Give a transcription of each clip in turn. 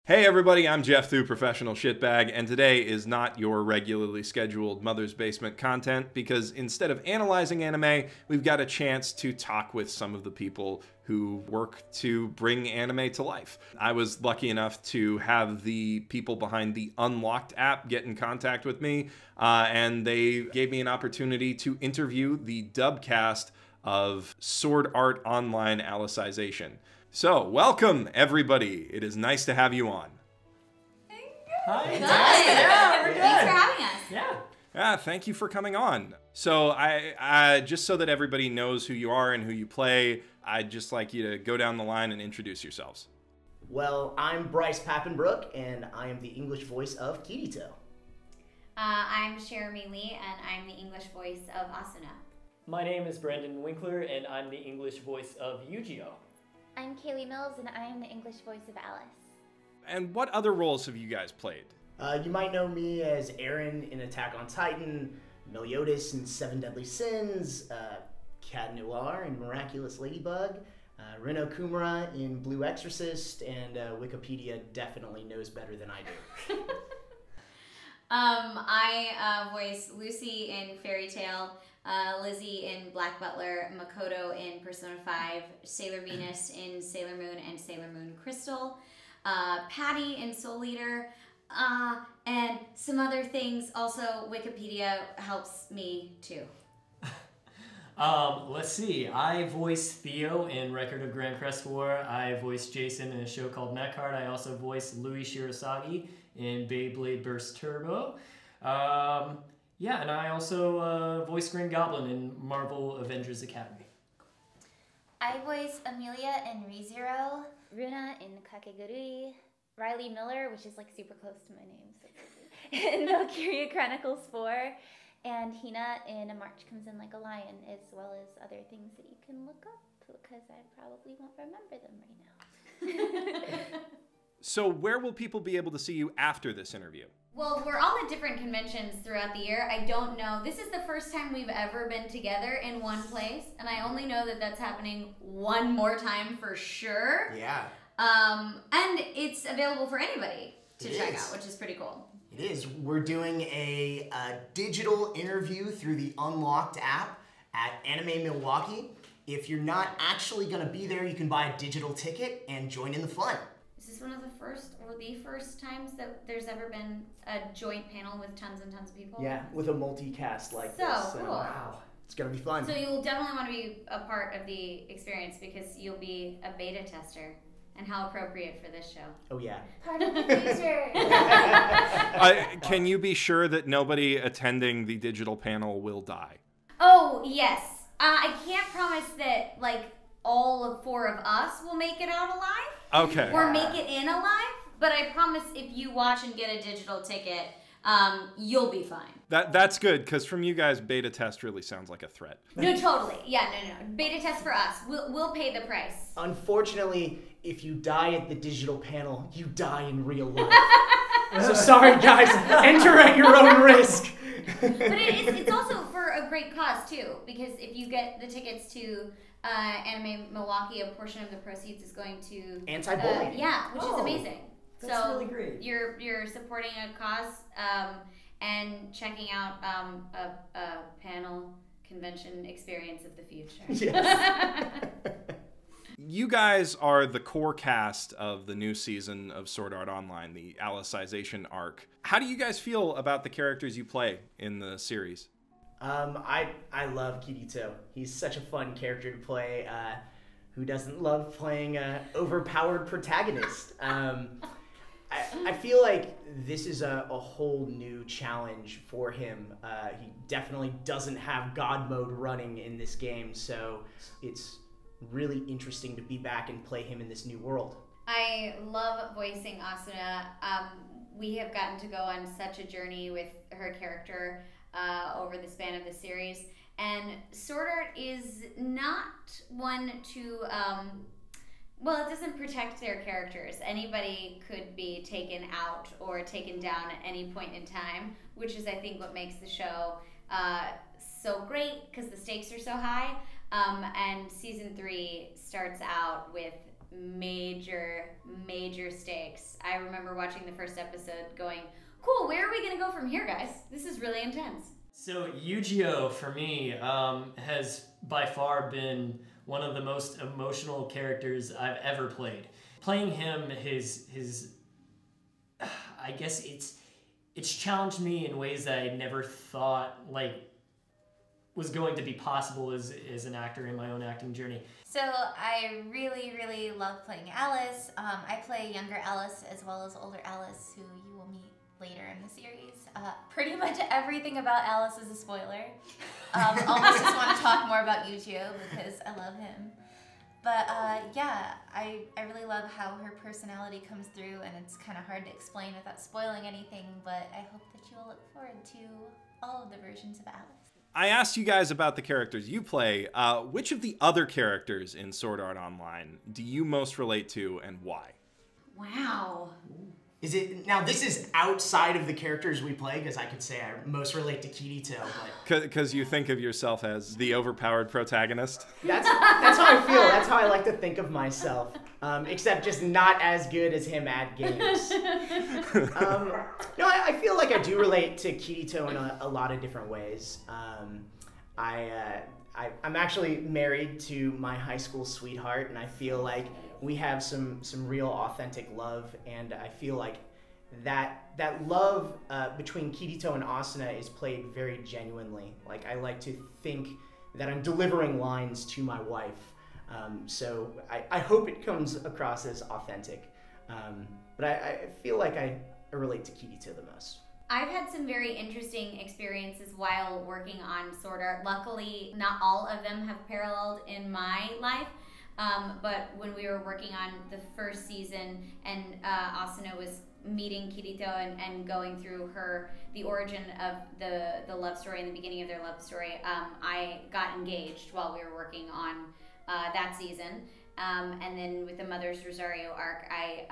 Hey everybody, I'm Geoff Thew, professional shitbag, and today is not your regularly scheduled Mother's Basement content because instead of analyzing anime, we've got a chance to talk with some of the people who work to bring anime to life. I was lucky enough to have the people behind the Unlocked app get in contact with me, and they gave me an opportunity to interview the dub cast of Sword Art Online Alicization. So, welcome everybody. It is nice to have you on. Hi. Good. Yeah, we're good. Thanks for having us. Yeah, thank you for coming on. So, I just so that everybody knows who you are and who you play, I'd just like you to go down the line and introduce yourselves. Well, I'm Bryce Pappenbrook, and I am the English voice of Kirito. I'm Jeremy Lee, and I'm the English voice of Asuna. My name is Brandon Winkler, and I'm the English voice of Eugeo. I'm Kayli Mills, and I am the English voice of Alice. And what other roles have you guys played? You might know me as Eren in Attack on Titan, Meliodas in Seven Deadly Sins, Cat Noir in Miraculous Ladybug, Reno Kumara in Blue Exorcist, and Wikipedia definitely knows better than I do. I voice Lucy in Fairy Tale, Lizzie in Black Butler, Makoto in Persona 5, Sailor Venus in Sailor Moon and Sailor Moon Crystal, Patty in Soul Eater, and some other things. Also, Wikipedia helps me too. Let's see. I voice Theo in Record of Grand Crest War. I voice Jason in a show called Mechard. I also voice Louis Shirasagi in Beyblade Burst Turbo. Yeah, and I also voice Green Goblin in Marvel Avengers Academy. I voice Amelia in ReZero, Runa in Kakegurui, Riley Miller, which is like super close to my name, so in Valkyria Chronicles 4, and Hina in A March Comes In Like a Lion, as well as other things that you can look up, because I probably won't remember them right now. So where will people be able to see you after this interview? Well, we're all at different conventions throughout the year. I don't know. This is the first time we've ever been together in one place, and I only know that that's happening one more time for sure. Yeah. And it's available for anybody to check out, which is pretty cool. It is. We're doing a digital interview through the Unlocked app at Anime Milwaukee. If you're not actually going to be there, you can buy a digital ticket and join in the fun. Is this one of the first or the first times that there's ever been a joint panel with tons and tons of people? Yeah, with a multicast like so this. Cool. Wow. It's going to be fun. So you'll definitely want to be a part of the experience because you'll be a beta tester. And how appropriate for this show. Oh, yeah. Part of the future. Can you be sure that nobody attending the digital panel will die? Oh, yes. I can't promise that, like, all 4 of us will make it out alive. Okay. Or make it in alive. But I promise if you watch and get a digital ticket, you'll be fine. That's good, because from you guys, beta test really sounds like a threat. No, totally. Yeah, no. Beta test for us. We'll pay the price. Unfortunately, if you die at the digital panel, you die in real life. So sorry, guys. Enter at your own risk. But it's also for a great cause, too. Because if you get the tickets to Anime Milwaukee, a portion of the proceeds is going to... Anti-bullying. Yeah, which is amazing. That's really great. You're supporting a cause and checking out a panel convention experience of the future. Yes. You guys are the core cast of the new season of Sword Art Online, the Alicization arc. How do you guys feel about the characters you play in the series? I love Kirito. He's such a fun character to play. Who doesn't love playing an overpowered protagonist? I feel like this is a whole new challenge for him. He definitely doesn't have God mode running in this game, so it's really interesting to be back and play him in this new world. I love voicing Asuna. We have gotten to go on such a journey with her character over the span of the series, and Sword Art is not one to... well, it doesn't protect their characters. Anybody could be taken out or taken down at any point in time, which is, I think, what makes the show so great because the stakes are so high. And season 3 starts out with major stakes. I remember watching the first episode going, cool, where are we going to go from here, guys? This is really intense. So Eugeo, for me, has by far been one of the most emotional characters I've ever played. Playing him, his I guess it's challenged me in ways that I never thought was going to be possible as an actor in my own acting journey. So I really love playing Alice. I play younger Alice as well as older Alice, who you will meet later in the series. Pretty much everything about Alice is a spoiler. Almost just want to talk more about Eugeo because I love him. But yeah, I really love how her personality comes through, and it's kind of hard to explain without spoiling anything, but I hope that you will look forward to all of the versions of Alice. I asked you guys about the characters you play. Which of the other characters in Sword Art Online do you most relate to, and why? Wow. Is it now? This is outside of the characters we play, because I could say I most relate to Kirito, but Because you think of yourself as the overpowered protagonist? that's how I feel. That's how I like to think of myself. Except just not as good as him at games. No, I feel like I do relate to Kirito in a lot of different ways. I'm actually married to my high school sweetheart, and I feel like we have some real authentic love, and I feel like that love between Kirito and Asuna is played very genuinely. Like, I like to think that I'm delivering lines to my wife, so I hope it comes across as authentic. But I feel like I relate to Kirito the most. I've had some very interesting experiences while working on Sword Art. Luckily, not all of them have paralleled in my life. But when we were working on the first season and Asuna was meeting Kirito and going through the origin of the love story and the beginning of their love story, I got engaged while we were working on that season. And then with the Mother's Rosario arc, I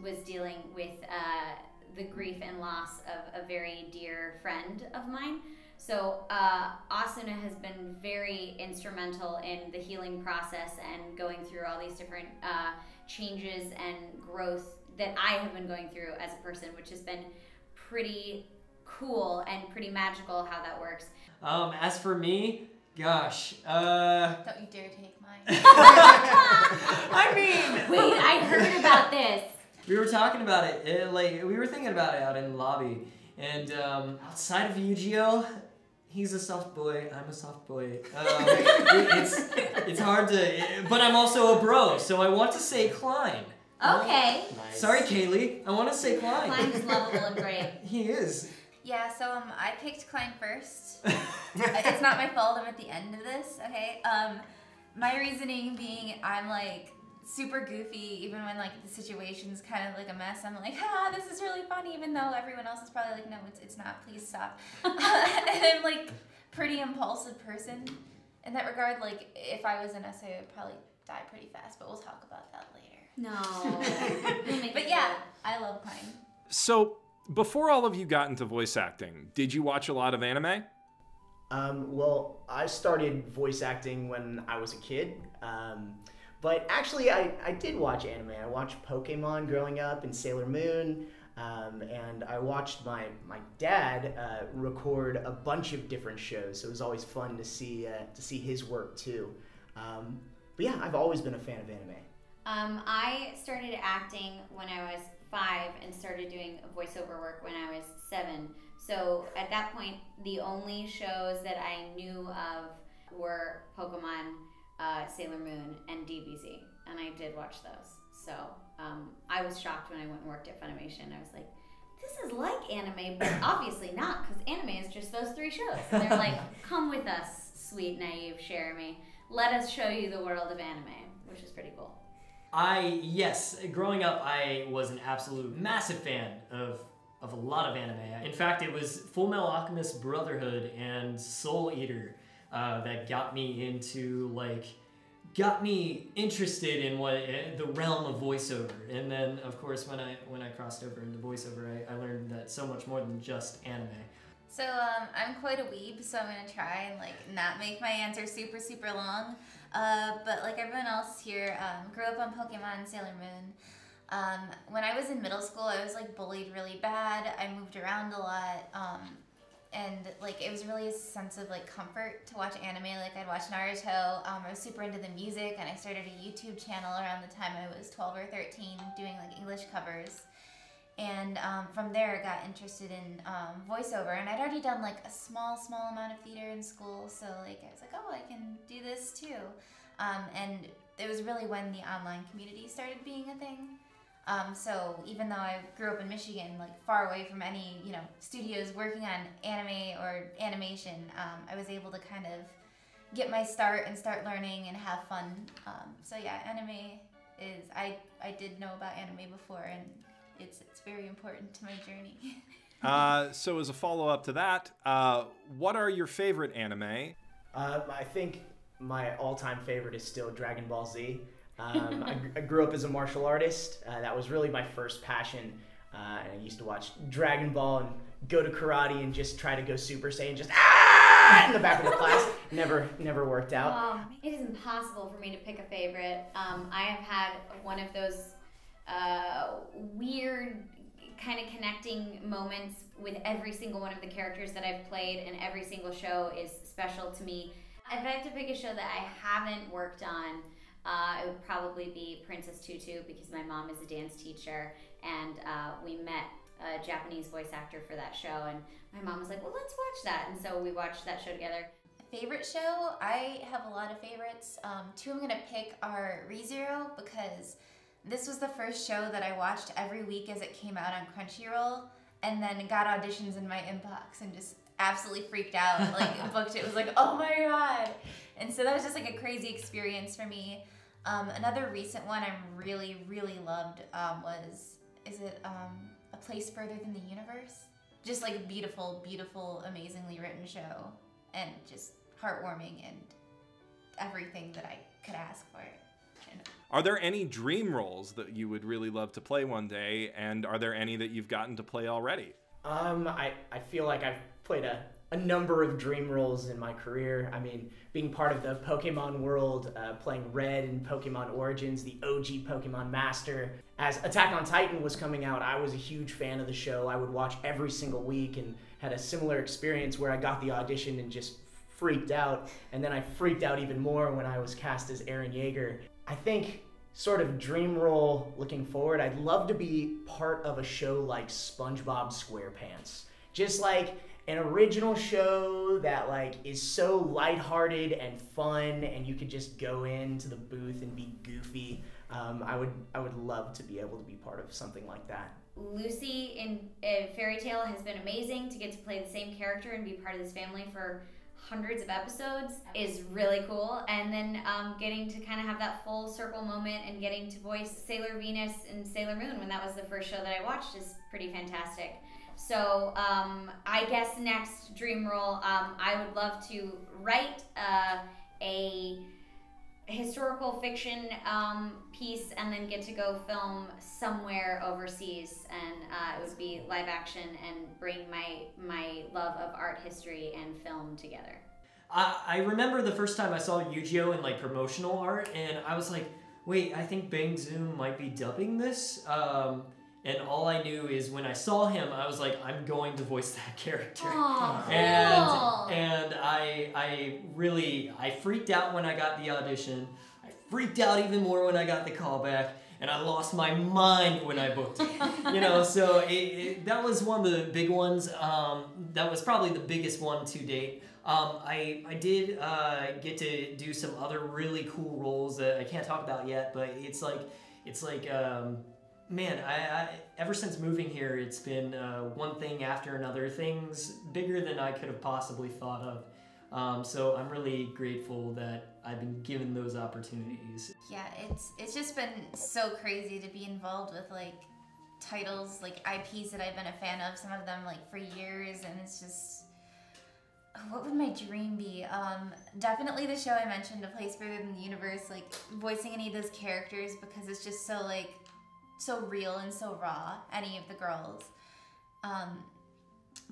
was dealing with the grief and loss of a very dear friend of mine. So Asuna has been very instrumental in the healing process and going through all these different changes and growth that I have been going through as a person, which has been pretty cool and pretty magical how that works. As for me, gosh, Don't you dare take mine. I mean, Wait, I heard about this. we were talking about it, we were thinking about it out in the lobby, and outside of Eugeo, he's a soft boy, I'm a soft boy. It's hard to, but I'm also a bro, so I want to say Klein. Okay. Nice. Sorry, Kayli, I want to say Klein. Klein is lovable and brave. He is. Yeah, so I picked Klein first. It's not my fault, I'm at the end of this, okay? My reasoning being I'm like super goofy, even when like the situation's kind of like a mess. I'm like, this is really funny, even though everyone else is probably like, no, it's not, please stop. And I'm like pretty impulsive person in that regard. Like if I was an SAO, I'd probably die pretty fast, but we'll talk about that later. No. But yeah, I love Klein. So, before all of you got into voice acting, did you watch a lot of anime? Well, I started voice acting when I was a kid. But actually, I did watch anime. I watched Pokemon growing up and Sailor Moon. And I watched my dad record a bunch of different shows. So it was always fun to see his work too. But yeah, I've always been a fan of anime. I started acting when I was 5 and started doing voiceover work when I was 7. So at that point, the only shows that I knew of were Pokemon, Sailor Moon, and DBZ, and I did watch those. So I was shocked when I went and worked at Funimation. I was like, this is like anime, but obviously not, because anime is just those 3 shows. And they're like, come with us, sweet, naive Jeremy. Let us show you the world of anime, which is pretty cool. Yes, growing up, I was an absolute massive fan of a lot of anime. In fact, it was Full Metal Alchemist Brotherhood and Soul Eater that got me interested in the realm of voiceover. And then, of course, when I crossed over into voiceover, I learned that so much more than just anime. So I'm quite a weeb, so I'm gonna try and like not make my answer super long. But like everyone else here, grew up on Pokemon, Sailor Moon. When I was in middle school, I was like bullied really bad. I moved around a lot. And like it was really a sense of like comfort to watch anime. Like I'd watch Naruto. I was super into the music, and I started a YouTube channel around the time I was 12 or 13, doing like English covers. And from there, I got interested in voiceover, and I'd already done like a small amount of theater in school. So like I was like, oh, I can do this too. And it was really when the online community started being a thing. So even though I grew up in Michigan, like far away from any, studios working on anime or animation, I was able to kind of get my start and start learning and have fun. So yeah, anime is, I did know about anime before, and it's very important to my journey. So as a follow-up to that, what are your favorite anime? I think my all-time favorite is still Dragon Ball Z. I grew up as a martial artist. That was really my first passion. And I used to watch Dragon Ball and go to karate and just try to go Super Saiyan, just in the back of the class. Never worked out. It is impossible for me to pick a favorite. I have had one of those weird kind of connecting moments with every single one of the characters that I've played, and every single show is special to me. If I have to pick a show that I haven't worked on, it would probably be Princess Tutu, because my mom is a dance teacher, and we met a Japanese voice actor for that show, and my mom was like, well, let's watch that, and so we watched that show together. Favorite show? I have a lot of favorites. Two I'm gonna pick are ReZero, because this was the first show that I watched every week as it came out on Crunchyroll, and then got auditions in my inbox and just absolutely freaked out, like booked it, was like, oh my god. And so that was just like a crazy experience for me. Another recent one I really loved was, A Place Further Than the Universe? Just like beautiful, amazingly written show, and just heartwarming and everything that I could ask for. Are there any dream roles that you would really love to play one day, and are there any that you've gotten to play already? I feel like I've played a number of dream roles in my career. I mean, being part of the Pokemon world, playing Red in Pokemon Origins, the OG Pokemon Master. As Attack on Titan was coming out, I was a huge fan of the show. I would watch every single week and had a similar experience where I got the audition and just freaked out. And then I freaked out even more when I was cast as Eren Yeager. I think sort of dream role looking forward, I'd love to be part of a show like SpongeBob SquarePants. Just like an original show that like is so lighthearted and fun, and you could just go into the booth and be goofy. I would love to be able to be part of something like that. Lucy in Fairy Tail has been amazing. To get to play the same character and be part of this family for hundreds of episodes is really cool. And then getting to kind of have that full circle moment and getting to voice Sailor Venus and Sailor Moon when that was the first show that I watched is pretty fantastic. So I guess next dream role, I would love to write a historical fiction piece and then get to go film somewhere overseas, and it would be live action and bring my love of art history and film together. I remember the first time I saw Eugeo in like promotional art, and I was like, wait, I think Bang Zoom might be dubbing this. And all I knew is when I saw him, I was like, I'm going to voice that character. Oh, and I freaked out when I got the audition. I freaked out even more when I got the callback, and I lost my mind when I booked it. So that was one of the big ones. That was probably the biggest one to date. I did get to do some other really cool roles that I can't talk about yet, but it's like. Man, I ever since moving here, it's been one thing after another, things bigger than I could have possibly thought of. So I'm really grateful that I've been given those opportunities. Yeah, it's just been so crazy to be involved with like titles, like IPs that I've been a fan of, some of them like for years, and it's just, what would my dream be? Definitely the show I mentioned, A Place Further Than the Universe, like voicing any of those characters, because it's just so like, so real and so raw, any of the girls.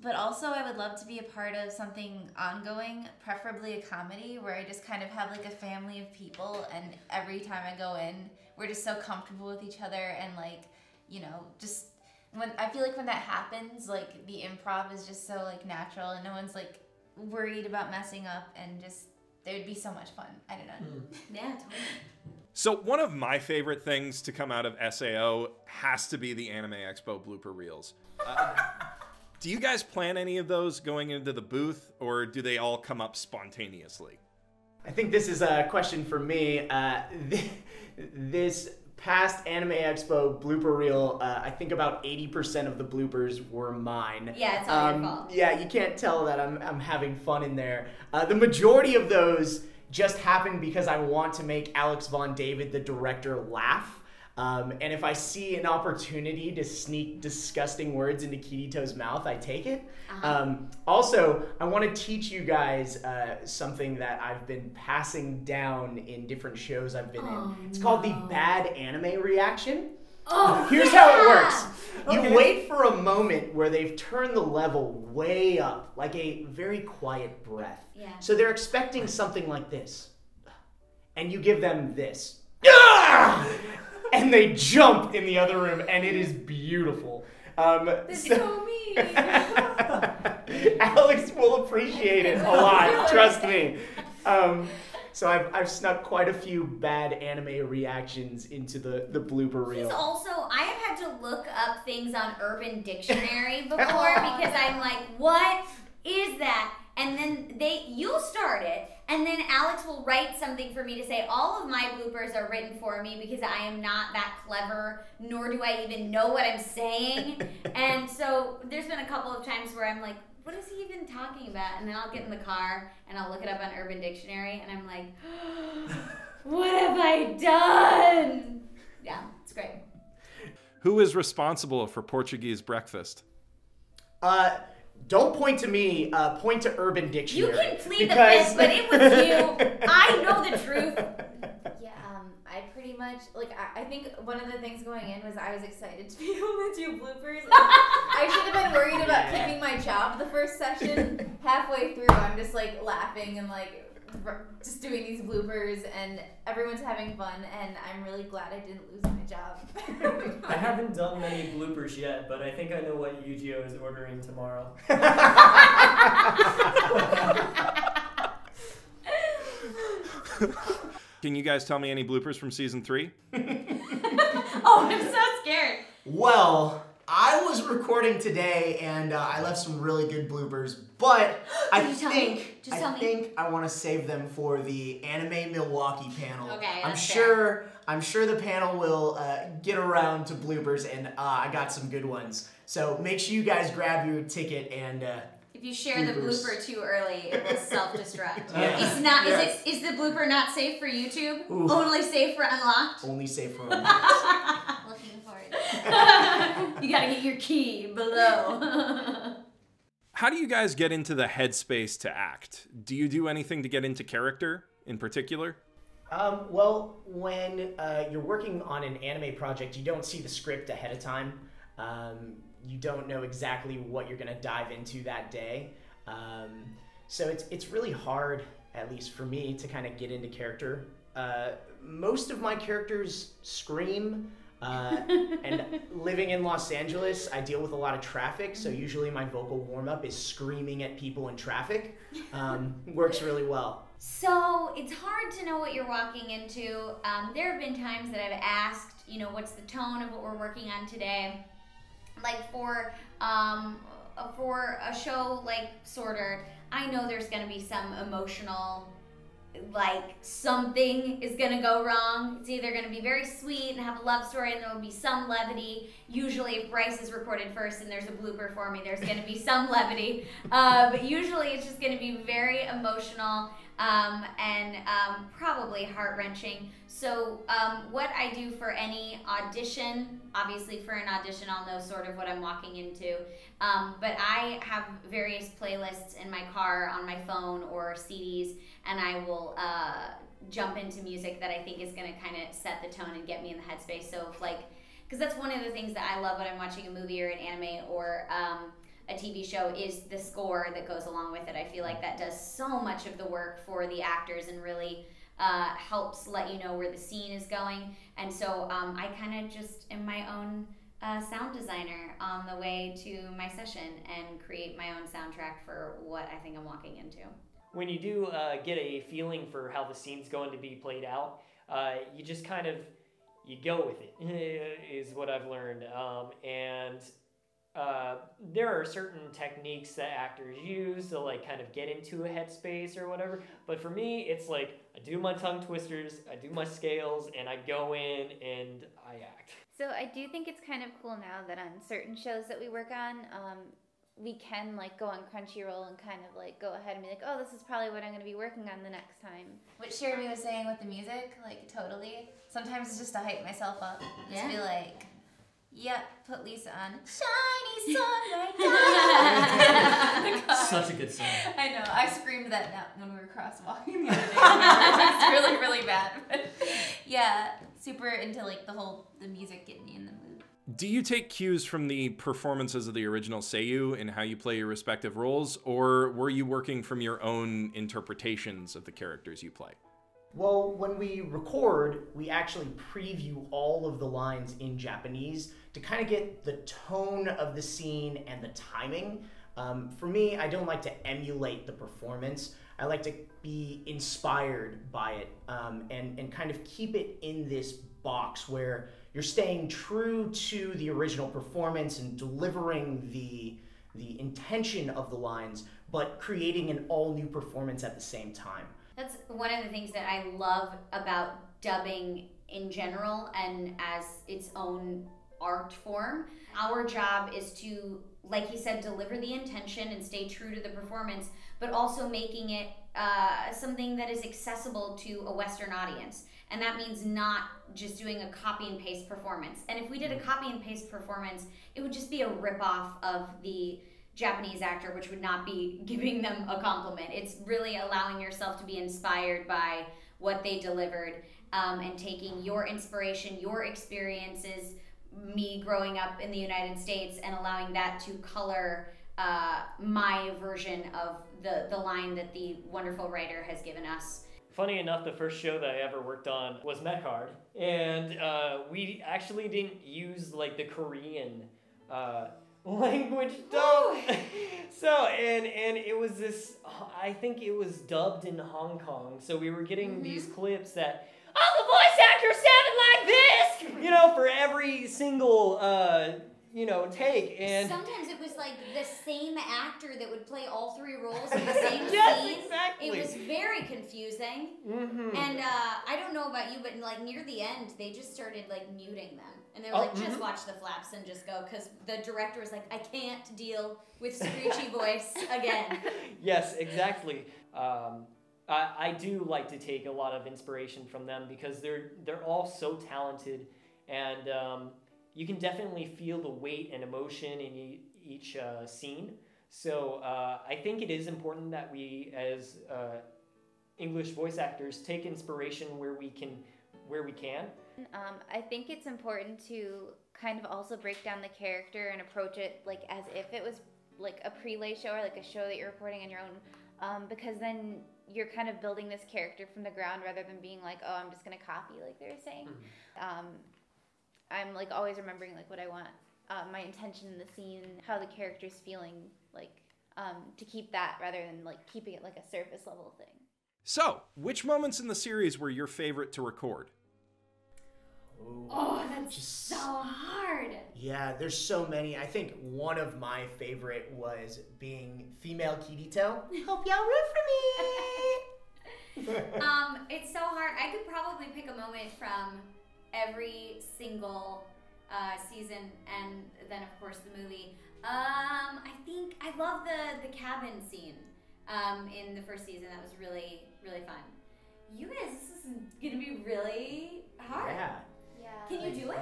But also I would love to be a part of something ongoing, preferably a comedy, where I just kind of have like a family of people, and every time I go in, we're just so comfortable with each other, and like, you know, just when I feel like when that happens, like the improv is just so like natural, and no one's like worried about messing up, and just it would be so much fun. I don't know. Yeah, totally. So one of my favorite things to come out of SAO has to be the Anime Expo blooper reels. Do you guys plan any of those going into the booth, or do they all come up spontaneously? I think this is a question for me. This past Anime Expo blooper reel, I think about 80% of the bloopers were mine. Yeah, it's all your fault. Yeah, you can't tell that I'm having fun in there. The majority of those just happened because I want to make Alex Von David, the director, laugh. And if I see an opportunity to sneak disgusting words into Kirito's mouth, I take it. Also, I want to teach you guys something that I've been passing down in different shows I've been in. It's called the bad anime reaction. Here's how it works. You wait for a moment where they've turned the level way up, like a very quiet breath. Yeah. So they're expecting something like this. And you give them this. And they jump in the other room, and it is beautiful. This is so mean. Alex will appreciate it a lot, trust me. So I've snuck quite a few bad anime reactions into the blooper reel. He's also, I have had to look up things on Urban Dictionary before because I'm like, what is that? And then you'll start it, and then Alex will write something for me to say. All of my bloopers are written for me because I am not that clever, nor do I even know what I'm saying. And so there's been a couple of times where I'm like, what is he even talking about? And then I'll get in the car and I'll look it up on Urban Dictionary, and I'm like, what have I done? Yeah, it's great. Who is responsible for Portuguese breakfast? Don't point to me, point to Urban Dictionary. You can plead the fifth, but it was you. I know the truth. Yeah, I pretty much, like, I think one of the things going in was I was excited to be able to do bloopers. I should have been worried about keeping my job the first session. Halfway through, I'm just, like, laughing and, like, just doing these bloopers, and everyone's having fun, and I'm really glad I didn't lose my job. I haven't done many bloopers yet, but I think I know what Eugeo is ordering tomorrow. Can you guys tell me any bloopers from season 3? Oh, I'm so scared. Well, I was recording today, and I left some really good bloopers, but I think I want to save them for the Anime Milwaukee panel. Okay, I'm sure the panel will get around to bloopers, and I got some good ones. So make sure you guys grab your ticket and. If you share the blooper too early, it will self-destruct. Yeah. It's not. Yes. Is the blooper not safe for YouTube? Ooh. Only safe for Unlocked. Only safe for Unlocked. Looking forward. You gotta get your key below. How do you guys get into the headspace to act? Do you do anything to get into character in particular? Well, when you're working on an anime project, you don't see the script ahead of time. You don't know exactly what you're going to dive into that day. So it's really hard, at least for me, to kind of get into character. Most of my characters scream, and living in Los Angeles, I deal with a lot of traffic, so usually my vocal warm-up is screaming at people in traffic. Works really well. So it's hard to know what you're walking into. There have been times that I've asked, what's the tone of what we're working on today? Like for a show like Sorted, I know there's going to be some emotional, like something is going to go wrong. It's either going to be very sweet and have a love story, and there will be some levity. Usually if Bryce is recorded first and there's a blooper for me, there's going to be some levity. But usually it's just going to be very emotional and probably heart-wrenching. So what I do for any audition, obviously for an audition I'll know sort of what I'm walking into, but I have various playlists in my car, on my phone, or CDs, and I will jump into music that I think is going to kind of set the tone and get me in the headspace. So if because that's one of the things that I love when I'm watching a movie or an anime or a TV show is the score that goes along with it. I feel like that does so much of the work for the actors and really helps let you know where the scene is going. And so I kind of just am my own sound designer on the way to my session and create my own soundtrack for what I think I'm walking into. When you do get a feeling for how the scene's going to be played out, you just kind of, you go with it, is what I've learned. There are certain techniques that actors use to like kind of get into a headspace or whatever. But for me, it's like I do my tongue twisters, I do my scales, and I go in and I act. So I do think it's kind of cool now that on certain shows that we work on, we can like go on Crunchyroll and kind of like go ahead and be like, oh, this is probably what I'm going to be working on the next time. What Jeremy was saying with the music, like totally. Sometimes it's just to hype myself up. Just be like, yep, put Lisa on. Shiny sun right now. Such a good song. I know. I screamed that now when we were crosswalking the other day. It's really, really bad. But yeah, super into like the music getting me in the mood. Do you take cues from the performances of the original seiyuu in how you play your respective roles, or were you working from your own interpretations of the characters you play? Well, when we record, we actually preview all of the lines in Japanese to kind of get the tone of the scene and the timing. For me, I don't like to emulate the performance. I like to be inspired by it and kind of keep it in this box where you're staying true to the original performance and delivering the intention of the lines, but creating an all-new performance at the same time. That's one of the things that I love about dubbing in general and as its own art form. Our job is to, like he said, deliver the intention and stay true to the performance, but also making it something that is accessible to a Western audience. And that means not just doing a copy and paste performance. And if we did a copy and paste performance, it would just be a ripoff of the Japanese actor, which would not be giving them a compliment. It's really allowing yourself to be inspired by what they delivered and taking your inspiration, your experiences, me growing up in the United States, and allowing that to color my version of the line that the wonderful writer has given us. Funny enough, the first show that I ever worked on was Metcard, and we actually didn't use like the Korean language dub. So and it was this, I think it was dubbed in Hong Kong, so we were getting these clips that, oh, the voice actor sounded like this, you know, for every single take. And sometimes it was like the same actor that would play all three roles in the same yes, scene. Exactly. It was very confusing. And I don't know about you, but like near the end, they just started like muting them. And they were like, just watch the flaps and just go, because the director was like, I can't deal with screechy voice again. Yes, exactly. I do like to take a lot of inspiration from them because they're all so talented, and you can definitely feel the weight and emotion in each scene. So I think it is important that we, as English voice actors, take inspiration where we can. I think it's important to kind of also break down the character and approach it like as if it was like a prelay show or like a show that you're recording on your own, because then you're kind of building this character from the ground rather than being like, oh, I'm just gonna copy like they were saying. I'm like always remembering like what I want, my intention in the scene, how the character's feeling, like to keep that rather than like keeping it like a surface level thing. So, which moments in the series were your favorite to record? Oh, that's just so hard. Yeah, there's so many. I think one of my favorite was being female Kirito. Hope y'all root for me. It's so hard. I could probably pick a moment from every single season, and then of course the movie. I think I love the cabin scene in the first season. That was really, really fun. You guys, this is gonna be really hard. Yeah. Can you do it?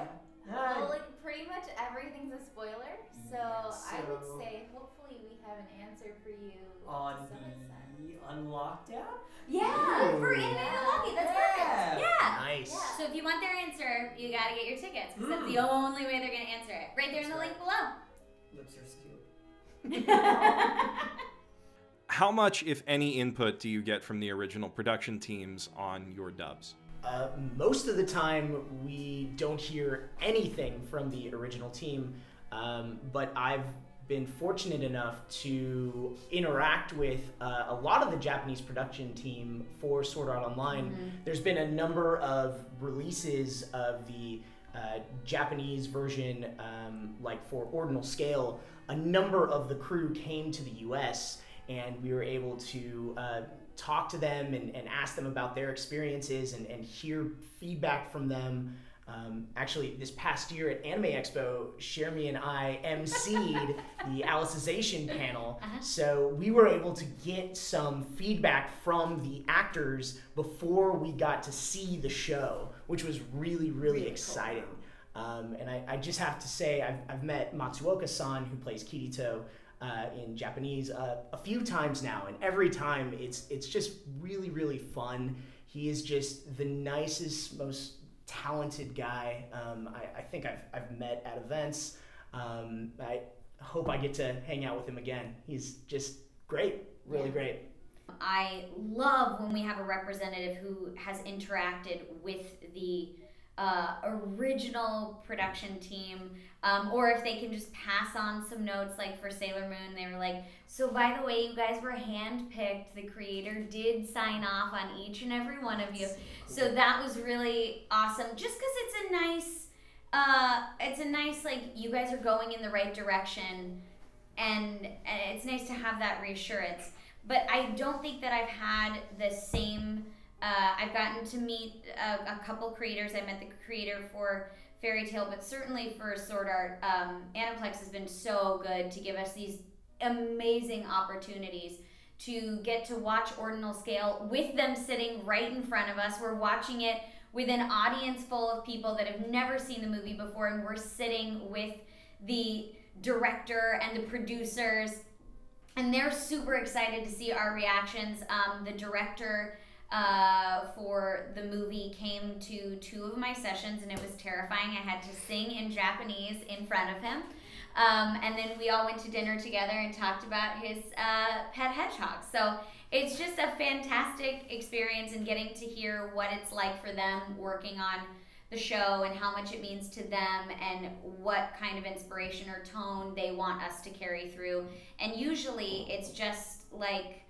Well, like pretty much everything's a spoiler, so I would say hopefully we have an answer for you On to some extent. the Unlocked app? Yeah, for Anime and Lucky. That's perfect. Yeah. Nice. Yeah. So if you want their answer, you gotta get your tickets because that's the only way they're gonna answer it. Right there in the link below. Lips are sealed. How much, if any, input do you get from the original production teams on your dubs? Most of the time, we don't hear anything from the original team, but I've been fortunate enough to interact with a lot of the Japanese production team for Sword Art Online. There's been a number of releases of the Japanese version, like for Ordinal Scale. A number of the crew came to the US, and we were able to talk to them and ask them about their experiences and hear feedback from them. Actually, this past year at Anime Expo, Shermie and I emceed the Alicization panel, so we were able to get some feedback from the actors before we got to see the show, which was really exciting. Cool. And I just have to say, I've met Matsuoka-san, who plays Kirito in Japanese, a few times now, and every time it's just really fun. He is just the nicest, most talented guy I think I've met at events. I hope I get to hang out with him again. He's just great, really great. I love when we have a representative who has interacted with the original production team, or if they can just pass on some notes, like for Sailor Moon, they were like, so by the way, you guys were handpicked. The creator did sign off on each and every one of you. So that was really awesome, just because it's a nice, like, you guys are going in the right direction, and it's nice to have that reassurance. But I don't think that I've had the same, I've gotten to meet a couple creators. I met the creator for Fairy Tail, but certainly for Sword Art, Aniplex has been so good to give us these amazing opportunities to get to watch Ordinal Scale with them sitting right in front of us. We're watching it with an audience full of people that have never seen the movie before, and we're sitting with the director and the producers, and they're super excited to see our reactions. The director for the movie came to 2 of my sessions, and it was terrifying. I had to sing in Japanese in front of him. And then we all went to dinner together and talked about his pet hedgehog. So it's just a fantastic experience, and getting to hear what it's like for them working on the show and how much it means to them and what kind of inspiration or tone they want us to carry through. And usually it's just like,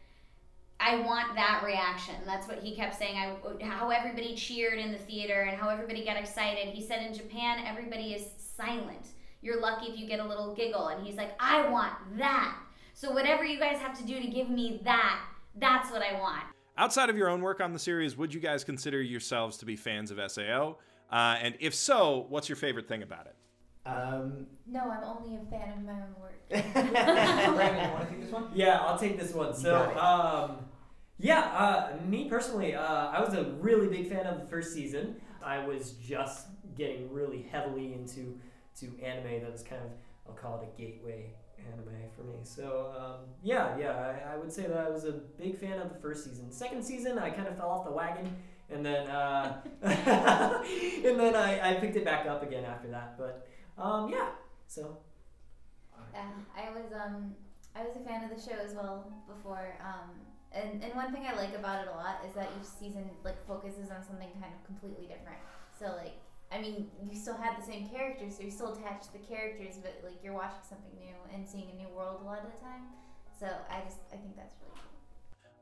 I want that reaction. That's what he kept saying. How everybody cheered in the theater and how everybody got excited. He said in Japan, everybody is silent. You're lucky if you get a little giggle. And he's like, I want that. So whatever you guys have to do to give me that, that's what I want. Outside of your own work on the series, would you guys consider yourselves to be fans of SAO? And if so, what's your favorite thing about it? No, I'm only a fan of my own work. Brandon, you want to take this one? Yeah, I'll take this one. So, me personally, I was a really big fan of the first season. I was just getting really heavily into anime. That was kind of, I'll call it a gateway anime for me. So, I would say that I was a big fan of the first season. Second season, I kind of fell off the wagon, and then I picked it back up again after that. But so. I was a fan of the show as well before. And one thing I like about it a lot is that each season focuses on something kind of completely different. So you still have the same characters, so you're still attached to the characters, but you're watching something new and seeing a new world a lot of the time. So I think that's really cool.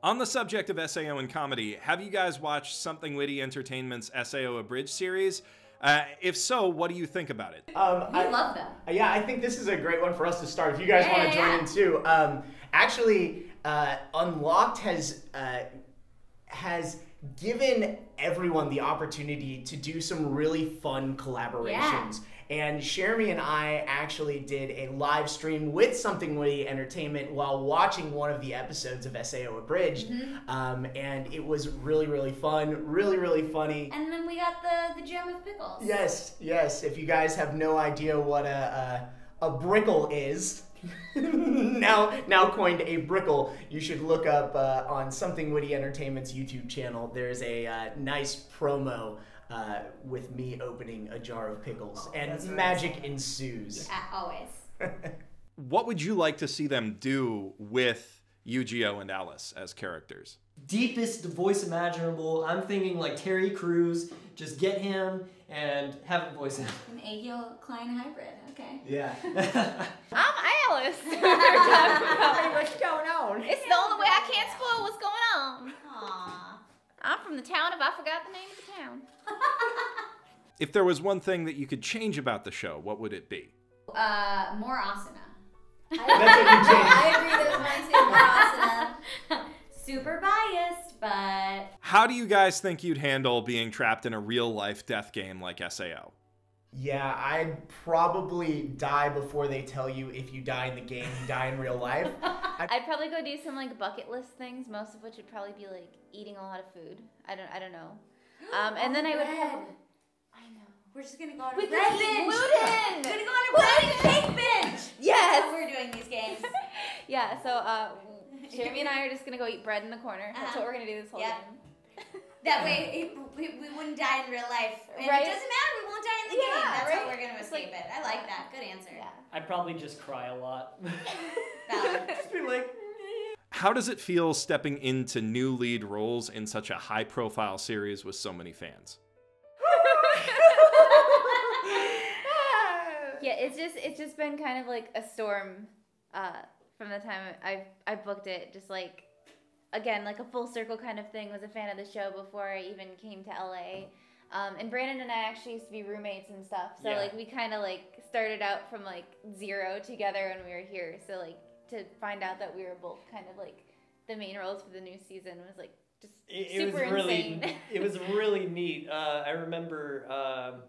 On the subject of SAO and comedy, have you guys watched Something Witty Entertainment's SAO Abridged series? If so, what do you think about it? I love them. Yeah, I think this is a great one for us to start if you guys want to join in too. Actually, Unlocked has given everyone the opportunity to do some really fun collaborations. Yeah. And Shermie and I actually did a live stream with Something Witty Entertainment while watching one of the episodes of SAO Abridged. And it was really fun, really funny. And then we got the gem with pickles. Yes. If you guys have no idea what a brickle is, now coined a brickle, you should look up on Something Witty Entertainment's YouTube channel. There's a nice promo with me opening a jar of pickles, and magic ensues. Yeah, always. What would you like to see them do with Eugeo and Alice as characters? Deepest voice imaginable. I'm thinking like Terry Crews. Just get him and have him voice him. An Eugeo Klein hybrid. Okay. Yeah. I'm Alice. What are you talking about? What's going on? It's the only way I can't spoil what's going on. Aww. I'm from the town if I forgot the name of the town. If there was one thing that you could change about the show, what would it be? More Asuna. I I agree. That was mine too. More Asuna. Super biased, but How do you guys think you'd handle being trapped in a real-life death game like SAO? Yeah, I'd probably die before they tell you if you die in the game, you die in real life. I'd probably go do some like bucket list things, most of which would probably be like eating a lot of food. I don't know. And then I would probably, I know. we're just gonna go on a We bread could eat binge. gluten. We're gonna go on a bread and cake binge. Yes. That's how we're doing these games. Yeah. So Jeremy and I are just gonna go eat bread in the corner. That's what we're gonna do this whole Yep. game. That way we wouldn't die in real life. And Right. it doesn't matter, we won't die in the game. Yeah, That's right. how we're gonna escape it. I like that. Good answer. Yeah. I'd probably just cry a lot. Valid. Just be like, How does it feel stepping into new lead roles in such a high-profile series with so many fans? Yeah, it's just been kind of like a storm from the time I booked it. Just like, again, like a full circle kind of thing. Was a fan of the show before I even came to LA. And Brandon and I actually used to be roommates and stuff. So Yeah. like we kind of like started out from like zero together when we were here. So like to find out that we were both kind of like the main roles for the new season was like just super was really, insane. it was really neat. I remember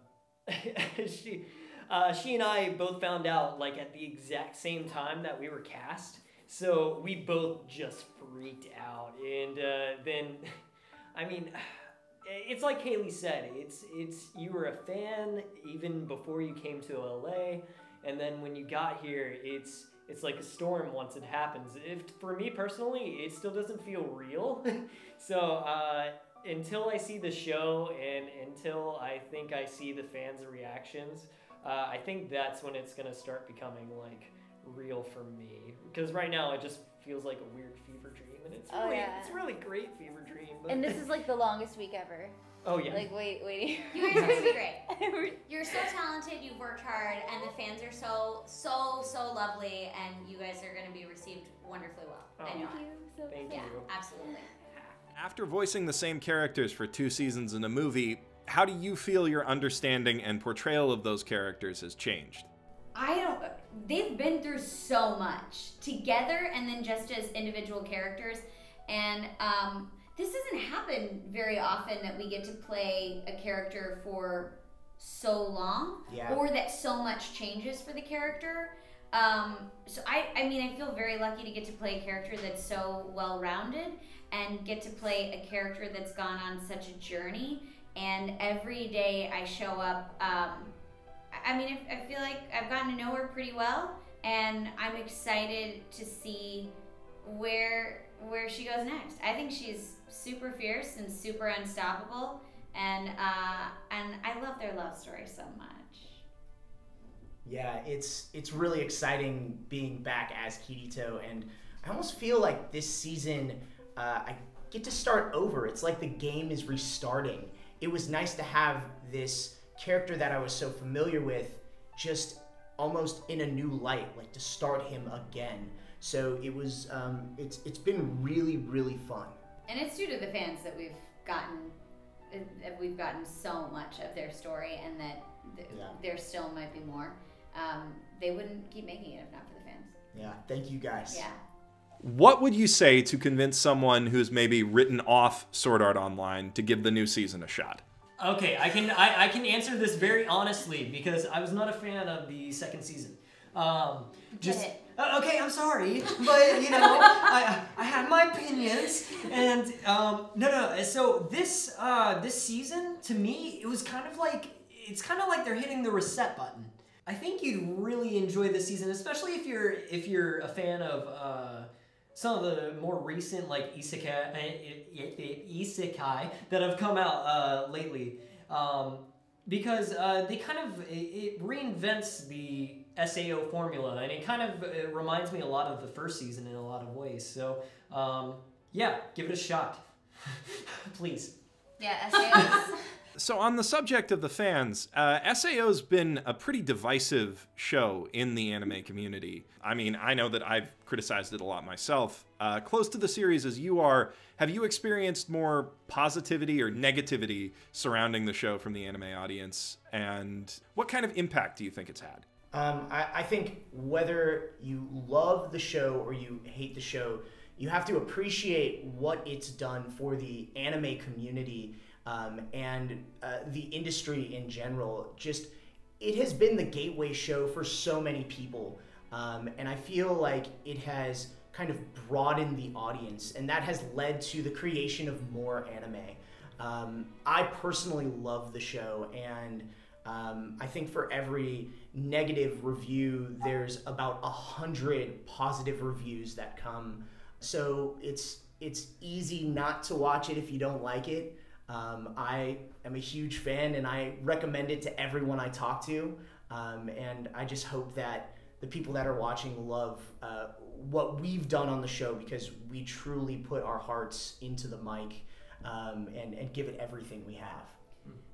she and I both found out like at the exact same time that we were cast. So we both just freaked out. And then, I mean, it's like Kayli said, it's you were a fan even before you came to LA, and then when you got here, it's like a storm once it happens. For me personally, it still doesn't feel real. So until I see the show and until I think I see the fans' reactions, I think that's when it's gonna start becoming like real for me. Because right now it just feels like a weird fever dream, and it's really, it's a really great fever dream. But And this is like the longest week ever. oh yeah. Like waiting. You guys are gonna be great. You're so talented, you've worked hard, and the fans are so lovely, and you guys are gonna be received wonderfully well. I know Thank it. you. So Thank Yeah, you. absolutely. After voicing the same characters for 2 seasons in a movie, how do you feel your understanding and portrayal of those characters has changed? They've been through so much together and then just as individual characters. And this doesn't happen very often that we get to play a character for so long, Yeah. or that so much changes for the character. So I mean, I feel very lucky to get to play a character that's so well-rounded and get to play a character that's gone on such a journey. And every day I show up, I mean, I feel like I've gotten to know her pretty well, and I'm excited to see where she goes next. I think she's super fierce and super unstoppable, and I love their love story so much. Yeah, it's really exciting being back as Kirito, and I almost feel like this season I get to start over. It's like the game is restarting. It was nice to have this character that I was so familiar with just almost in a new light, like to start him again. So it was it's been really fun. And it's due to the fans that we've gotten so much of their story, and that there still might be more. They wouldn't keep making it if not for the fans. Yeah, thank you guys. Yeah. What would you say to convince someone who's maybe written off Sword Art Online to give the new season a shot? Okay, I can answer this very honestly because I was not a fan of the second season. Okay, I'm sorry, but you know, I have my opinions, and no. So this season to me, it was kind of like they're hitting the reset button. I think you'd really enjoy this season, especially if you're a fan of some of the more recent like isekai that have come out lately, because they kind of it reinvents the SAO formula, and it kind of reminds me a lot of the first season in a lot of ways. So yeah, give it a shot. Please. Yeah, SAOs. So on the subject of the fans, SAO's been a pretty divisive show in the anime community. I mean, I know that I've criticized it a lot myself. Close to the series as you are, have you experienced more positivity or negativity surrounding the show from the anime audience? And what kind of impact do you think it's had? I think whether you love the show or you hate the show, you have to appreciate what it's done for the anime community and the industry in general. Just, it has been the gateway show for so many people. And I feel like it has kind of broadened the audience, and that has led to the creation of more anime. I personally love the show, and I think for every negative review, there's about 100 positive reviews that come. So it's easy not to watch it if you don't like it. I am a huge fan, and I recommend it to everyone I talk to. And I just hope that the people that are watching love what we've done on the show, because we truly put our hearts into the mic and give it everything we have.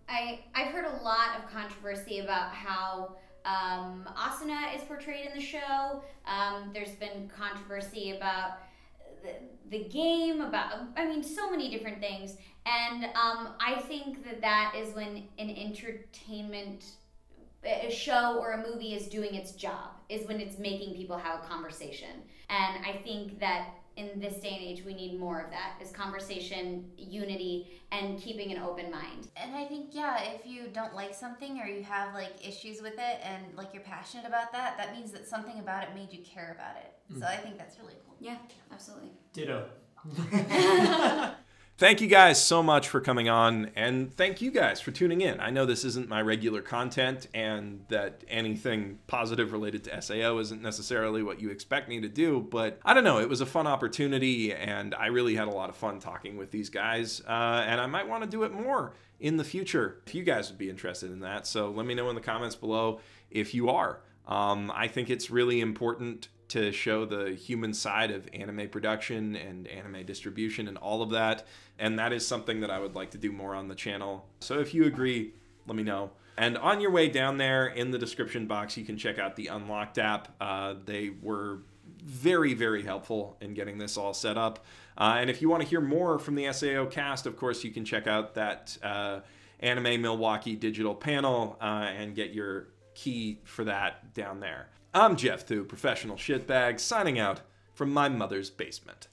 I've heard a lot of controversy about how Asuna is portrayed in the show. There's been controversy about the game, about, I mean, so many different things. And I think that is when an entertainment a show or a movie is doing its job, is when it's making people have a conversation. And I think that in this day and age, we need more of that, is conversation, unity, and keeping an open mind. And I think, yeah, if you don't like something or you have like issues with it and like you're passionate about that, that means that something about it made you care about it. So I think that's really cool. Yeah, absolutely. Ditto. Thank you guys so much for coming on, and thank you guys for tuning in. I know this isn't my regular content, and that anything positive related to SAO isn't necessarily what you expect me to do, but I don't know, it was a fun opportunity, and I really had a lot of fun talking with these guys, and I might want to do it more in the future if you guys would be interested in that. So let me know in the comments below if you are. I think it's really important to show the human side of anime production and anime distribution and all of that. And that is something that I would like to do more on the channel. So if you agree, let me know. And on your way down there in the description box, you can check out the Unlocked app. They were very, very helpful in getting this all set up. And if you want to hear more from the SAO cast, of course, you can check out that Anime Milwaukee digital panel and get your key for that down there. I'm Geoff Thew, professional shitbag, signing out from my mother's basement.